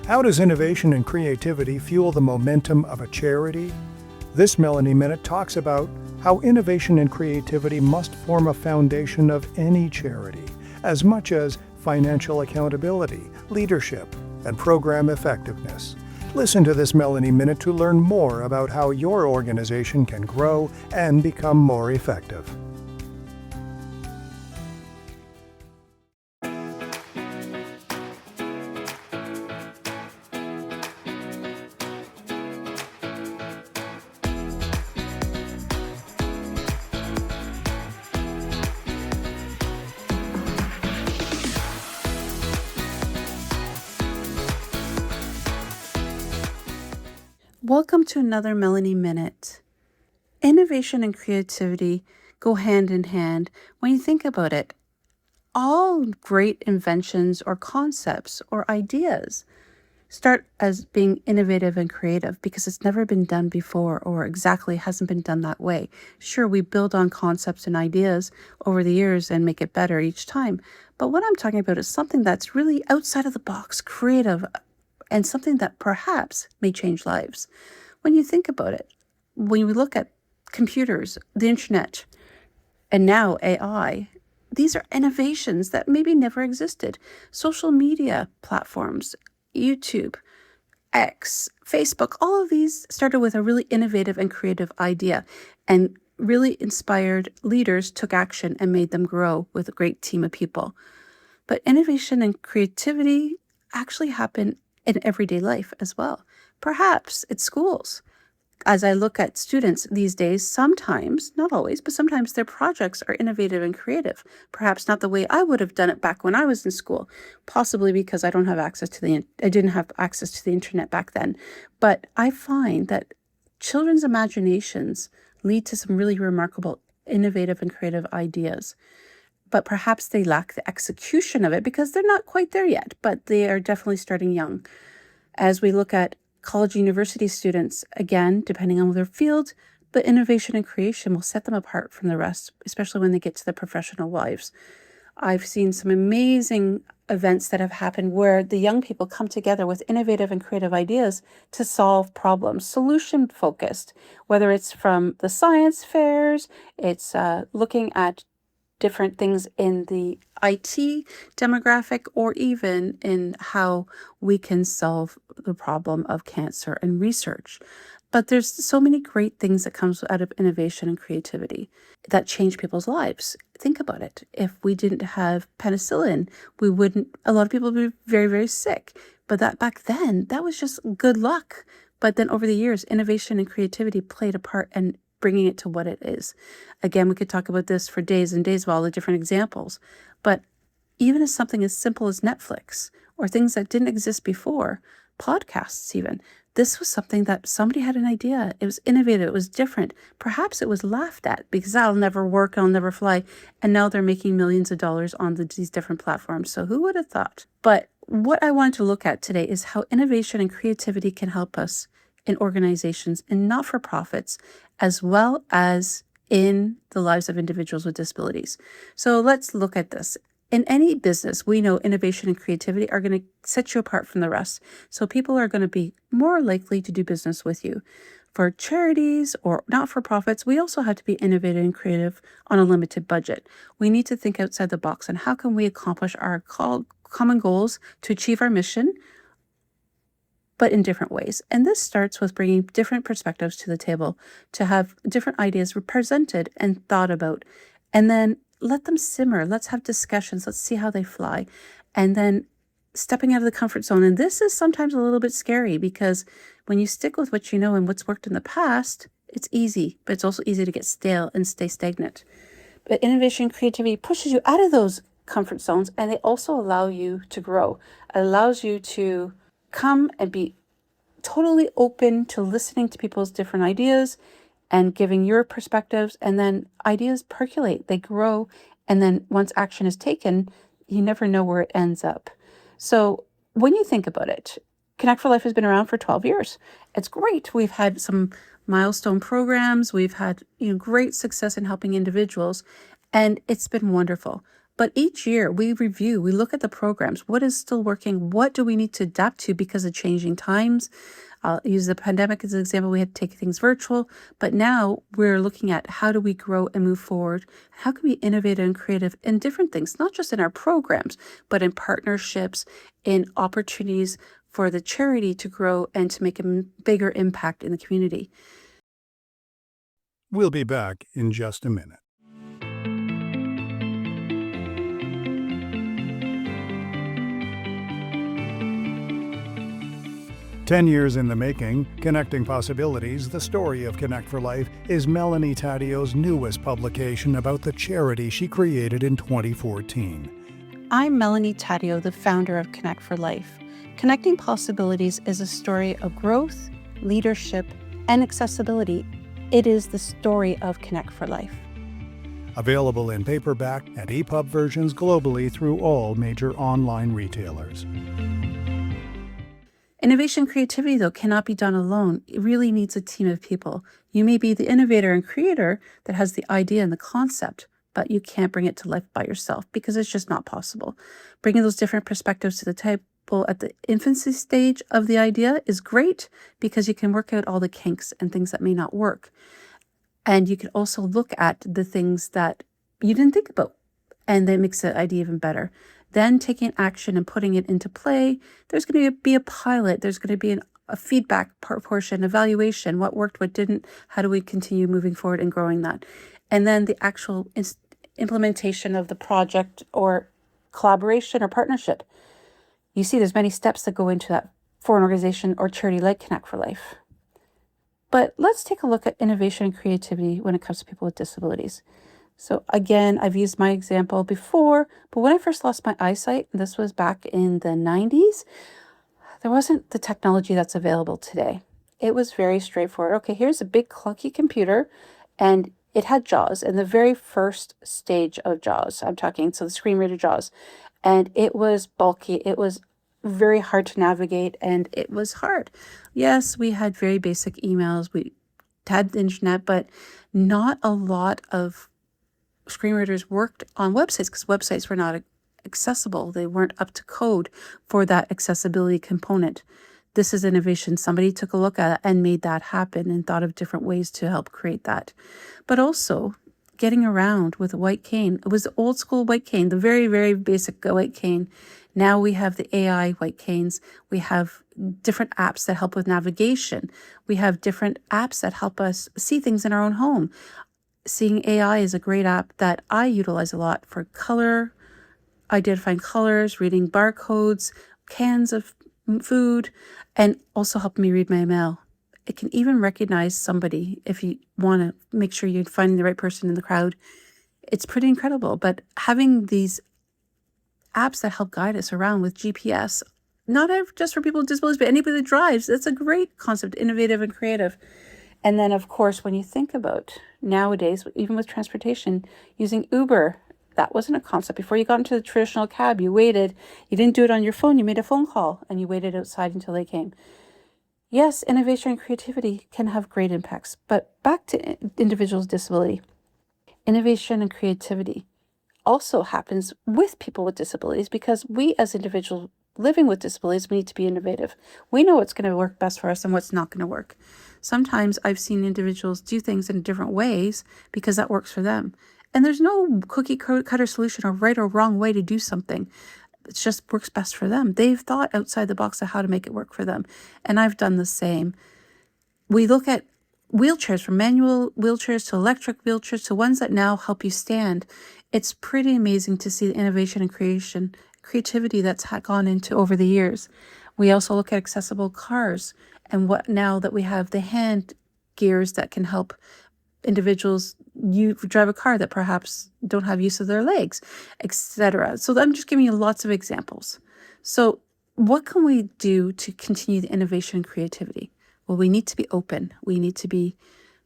How does innovation and creativity fuel the momentum of a charity? This Melanie Minute talks about how innovation and creativity must form a foundation of any charity, as much as financial accountability, leadership, and program effectiveness. Listen to this Melanie Minute to learn more about how your organization can grow and become more effective. Welcome to another Melanie Minute. Innovation and creativity go hand in hand. When you think about it, all great inventions or concepts or ideas start as being innovative and creative because it's never been done before or exactly hasn't been done that way. Sure, we build on concepts and ideas over the years and make it better each time. But what I'm talking about is something that's really outside of the box, creative, and something that perhaps may change lives. When you think about it, when we look at computers, the internet, and now AI, these are innovations that maybe never existed. Social media platforms, YouTube, X, Facebook, all of these started with a really innovative and creative idea, and really inspired leaders took action and made them grow with a great team of people. But innovation and creativity actually happen in everyday life as well. Perhaps it's schools. As I look at students these days, sometimes, not always, but sometimes their projects are innovative and creative. Perhaps not the way I would have done it back when I was in school, possibly because I didn't have access to the internet back then. But I find that children's imaginations lead to some really remarkable, innovative and creative ideas. But perhaps they lack the execution of it because they're not quite there yet, but they are definitely starting young. As we look at college university students, again, depending on their field, the innovation and creation will set them apart from the rest, especially when they get to their professional lives. I've seen some amazing events that have happened where the young people come together with innovative and creative ideas to solve problems, solution focused, whether it's from the science fairs, it's looking at different things in the IT demographic, or even in how we can solve the problem of cancer and research. But there's so many great things that comes out of innovation and creativity that change people's lives. Think about it. If we didn't have penicillin, a lot of people would be very, very sick. But that back then, that was just good luck. But then over the years, innovation and creativity played a part in bringing it to what it is. Again, we could talk about this for days and days of all the different examples. But even as something as simple as Netflix or things that didn't exist before, podcasts even, this was something that somebody had an idea. It was innovative. It was different. Perhaps it was laughed at because that'll never work. It'll never fly. And now they're making millions of dollars on these different platforms. So who would have thought? But what I wanted to look at today is how innovation and creativity can help us in organizations and not-for-profits, as well as in the lives of individuals with disabilities. So let's look at this. In any business, we know innovation and creativity are going to set you apart from the rest. So people are going to be more likely to do business with you. For charities or not-for-profits, we also have to be innovative and creative on a limited budget. We need to think outside the box on how can we accomplish our common goals to achieve our mission, but in different ways. And this starts with bringing different perspectives to the table, to have different ideas represented and thought about, and then let them simmer. Let's have discussions. Let's see how they fly. And then stepping out of the comfort zone. And this is sometimes a little bit scary because when you stick with what you know and what's worked in the past, it's easy, but it's also easy to get stale and stay stagnant. But innovation and creativity pushes you out of those comfort zones, and they also allow you to grow. It allows you to come and be totally open to listening to people's different ideas and giving your perspectives, and then ideas percolate, they grow, and then once action is taken, you never know where it ends up. So when you think about it, Connect for Life has been around for 12 years. It's great. We've had some milestone programs. We've had great success in helping individuals, and it's been wonderful. But each year we review, we look at the programs. What is still working? What do we need to adapt to because of changing times? I'll use the pandemic as an example. We had to take things virtual, but now we're looking at how do we grow and move forward? How can we innovate and creative in different things, not just in our programs, but in partnerships, in opportunities for the charity to grow and to make a bigger impact in the community. We'll be back in just a minute. "10 years in the making, Connecting Possibilities, the story of Connect for Life" is Melanie Taddeo's newest publication about the charity she created in 2014. I'm Melanie Taddeo, the founder of Connect for Life. Connecting Possibilities is a story of growth, leadership, and accessibility. It is the story of Connect for Life. Available in paperback and EPUB versions globally through all major online retailers. Innovation and creativity, though, cannot be done alone. It really needs a team of people. You may be the innovator and creator that has the idea and the concept, but you can't bring it to life by yourself because it's just not possible. Bringing those different perspectives to the table at the infancy stage of the idea is great because you can work out all the kinks and things that may not work. And you can also look at the things that you didn't think about, and that makes the idea even better. Then taking action and putting it into play, there's going to be a pilot, there's going to be a feedback portion, evaluation, what worked, what didn't, how do we continue moving forward and growing that. And then the actual implementation of the project or collaboration or partnership. You see, there's many steps that go into that for an organization or charity like Connect for Life. But let's take a look at innovation and creativity when it comes to people with disabilities. So again, I've used my example before, but when I first lost my eyesight, this was back in the 90s, there wasn't the technology that's available today. It was very straightforward. Okay, here's a big clunky computer, and it had JAWS, and the very first stage of JAWS, I'm talking, so the screen reader JAWS, and it was bulky, it was very hard to navigate, and it was hard. Yes, we had very basic emails, we had the internet, but not a lot of screen readers worked on websites because websites were not accessible. They weren't up to code for that accessibility component. This is innovation. Somebody took a look at it and made that happen and thought of different ways to help create that. But also getting around with a white cane. It was the old school white cane, the very, very basic white cane. Now we have the AI white canes. We have different apps that help with navigation. We have different apps that help us see things in our own home. Seeing AI is a great app that I utilize a lot for color, identifying colors, reading barcodes, cans of food, and also helping me read my mail. It can even recognize somebody if you want to make sure you're finding the right person in the crowd. It's pretty incredible. But having these apps that help guide us around with GPS, not just for people with disabilities, but anybody that drives, it's a great concept, innovative and creative. And then, of course, when you think about nowadays, even with transportation, using Uber, that wasn't a concept. Before you got into the traditional cab, you waited. You didn't do it on your phone. You made a phone call and you waited outside until they came. Yes, innovation and creativity can have great impacts. But back to individuals with disability. Innovation and creativity also happens with people with disabilities because we as individuals living with disabilities, we need to be innovative. We know what's going to work best for us and what's not going to work. Sometimes I've seen individuals do things in different ways because that works for them. And there's no cookie cutter solution or right or wrong way to do something. It just works best for them. They've thought outside the box of how to make it work for them. And I've done the same. We look at wheelchairs, from manual wheelchairs to electric wheelchairs to ones that now help you stand. It's pretty amazing to see the innovation and creativity that's gone into over the years. We also look at accessible cars and what now that we have the hand gears that can help individuals drive a car that perhaps don't have use of their legs, etc. So I'm just giving you lots of examples. So what can we do to continue the innovation and creativity? Well, we need to be open. We need to be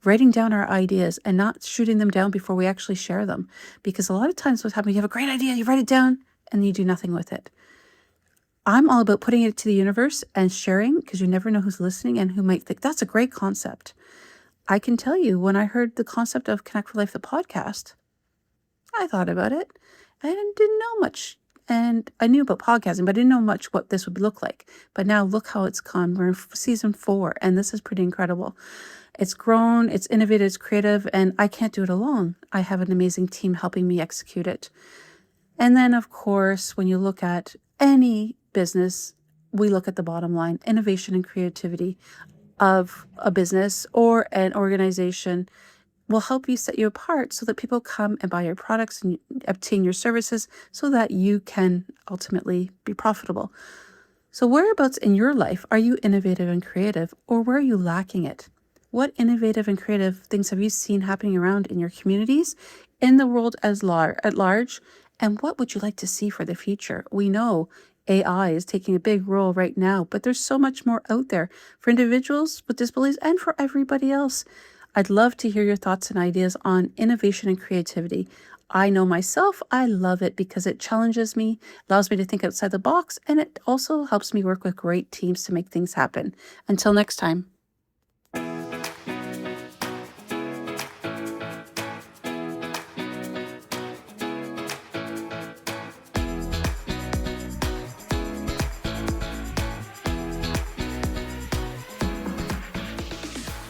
writing down our ideas and not shooting them down before we actually share them. Because a lot of times what's happening, you have a great idea, you write it down, and you do nothing with it. I'm all about putting it to the universe and sharing because you never know who's listening and who might think that's a great concept. I can tell you when I heard the concept of Connect for Life, the podcast, I thought about it. I didn't know much. And I knew about podcasting, but I didn't know much what this would look like. But now look how it's gone. We're in season 4, and this is pretty incredible. It's grown, it's innovative, it's creative, and I can't do it alone. I have an amazing team helping me execute it. And then, of course, when you look at any business, we look at the bottom line, innovation and creativity of a business or an organization will help you set you apart so that people come and buy your products and obtain your services so that you can ultimately be profitable. So whereabouts in your life are you innovative and creative, or where are you lacking it? What innovative and creative things have you seen happening around in your communities, in the world at large, and what would you like to see for the future? We know AI is taking a big role right now, but there's so much more out there for individuals with disabilities and for everybody else. I'd love to hear your thoughts and ideas on innovation and creativity. I know myself, I love it because it challenges me, allows me to think outside the box, and it also helps me work with great teams to make things happen. Until next time.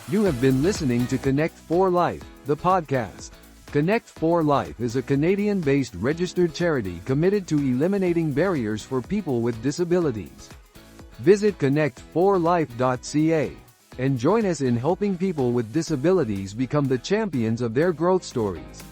You have been listening to Connect for Life, the podcast. Connect for Life is a Canadian-based registered charity committed to eliminating barriers for people with disabilities. Visit connectforlife.ca and join us in helping people with disabilities become the champions of their growth stories.